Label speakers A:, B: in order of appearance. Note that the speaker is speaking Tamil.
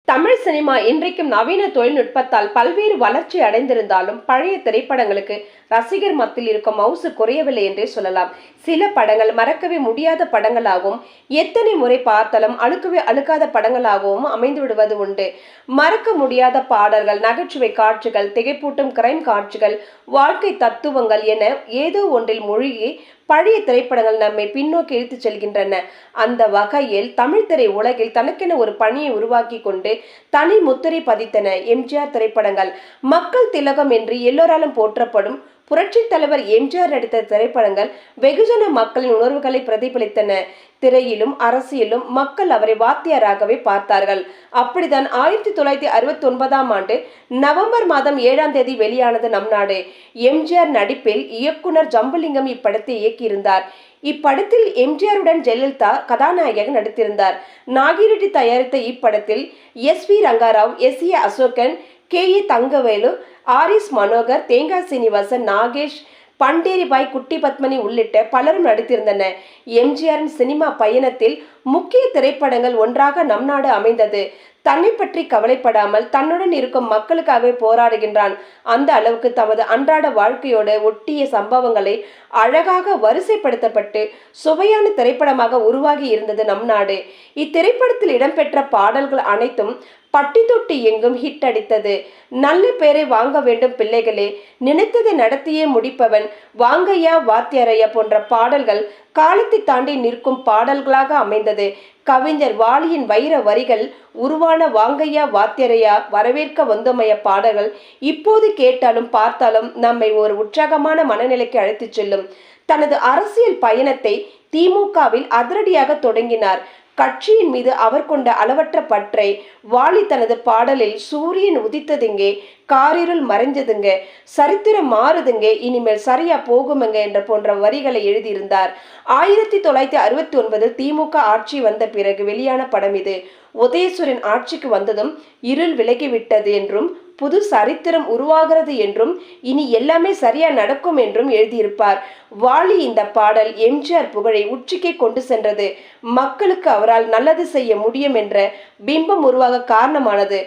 A: தமிழ் சினிமா இன்றைக்கும் நவீன தொழில்நுட்பத்தால் பல்வேறு வளர்ச்சி அடைந்திருந்தாலும் பழைய திரைப்படங்களுக்கு ரசிகர் மத்தியில் இருக்கும் மவுசு குறையவில்லை என்றே சொல்லலாம். சில படங்கள் மறக்கவே முடியாத படங்களாகவும் எத்தனை முறை பார்த்தாலும் அழுக்கவே அழுக்காத படங்களாகவும் அமைந்து விடுவது உண்டு. மறக்க முடியாத பாடல்கள், நகைச்சுவை காட்சிகள், திகைப்பூட்டும் கிரைம் காட்சிகள், வாழ்க்கை தத்துவங்கள் என ஏதோ ஒன்றில் மூழ்கி பழைய திரைப்படங்கள் நம்மை பின்னோக்கி இழுத்துச் செல்கின்றன. அந்த வகையில் தமிழ் திரை உலகில் தனக்கென ஒரு பணியை உருவாக்கி கொண்டு தனி முத்திரை பதித்தன எம்ஜிஆர் திரைப்படங்கள். மக்கள் திலகம் என்று எல்லோராலும் போற்றப்படும் புரட்சி தலைவர் எம்ஜிஆர் நடித்த திரைப்படங்கள் வெகுஜன மக்களின் உணர்வுகளை பிரதிபலித்தன. திரையிலும் அரசியலும் மக்கள் அவரை வாத்தியாராகவே பார்த்தார்கள். அப்படித்தான் 1969ஆம் ஆண்டு நவம்பர் மாதம் 7ஆம் தேதி வெளியானது நம் நாடு. எம்ஜிஆர் நடிப்பில் இயக்குனர் ஜம்புலிங்கம் இப்படத்தை இயக்கியிருந்தார். இப்படத்தில் எம்ஜிஆருடன் ஜெயலலிதா கதாநாயகியாக நடித்திருந்தார். நாகிரெட்டி தயாரித்த இப்படத்தில் S V. Rangarao, S A. Asokan, K A. Thangavelu, R S. Manohar, Thengai Srinivasan, Nagesh, பண்டேரிபாய், குட்டி பத்மினி உள்ளிட்ட பலரும் நடித்திருந்தனர். எம்ஜிஆரின் சினிமா பயணத்தில் முக்கிய திரைப்படங்கள் ஒன்றாக நம் நாடு அமைந்தது. தன்னை பற்றி கவலைப்படாமல் தன்னுடன் இருக்கும் மக்களுக்காகவே போராடுகின்றான். அந்த அளவுக்கு தமது அன்றாட வாழ்க்கையோடு ஒட்டிய சம்பவங்களை அழகாக வரிசைப்படுத்தப்பட்டு சுவையான திரைப்படமாக உருவாகி இருந்தது நம் நாடு. இத்திரைப்படத்தில் இடம்பெற்ற பாடல்கள் அனைத்தும் பட்டி தொட்டி எங்கும் ஹிட் அடித்தது. நல்ல பேரை வாங்க வேண்டும் பிள்ளைகளே, நினைத்ததை நடத்தியே முடிப்பவன், வாங்கையா வாத்தியாரையா போன்ற பாடல்கள் காலத்தை தாண்டி நிற்கும் பாடல்களாக அமைந்தது. கவிஞர் வாலியின் வைர வரிகள் உருவான வாங்கையா வாத்தியாரையா, வரவேற்க வந்தோமைய பாடல்கள் இப்போது கேட்டாலும் பார்த்தாலும் நம்மை ஒரு உற்சாகமான மனநிலைக்கு அழைத்துச் செல்லும். தனது அரசியல் பயணத்தை திமுகவில் அதிரடியாக தொடங்கினார். கட்சியின் மீது அவர் கொண்ட அளவற்ற பற்றை வாலி தனது பாடலில் சூரியன் உதித்ததுங்கே, காரிருள் மறைஞ்சதுங்க, சரித்திரம் மாறுதுங்க, இனிமேல் சரியா போகுமுங்க என்ற போன்ற வரிகளை எழுதியிருந்தார். 1969 திமுக ஆட்சி வந்த பிறகு வெளியான படம் இது. உதயசூரியன் ஆட்சிக்கு வந்ததும் இருள் விலகிவிட்டது என்றும், புது சரித்திரம் உருவாகிறது என்றும், இனி எல்லாமே சரியா நடக்கும் என்றும் எழுதியிருப்பார் வாலி. இந்த பாடல் எம்ஜிஆர் புகழை உச்சிக்கே கொண்டு சென்றது. மக்களுக்கு அவரால் நல்லது செய்ய முடியும் என்ற பிம்பம் உருவாக காரணமானது.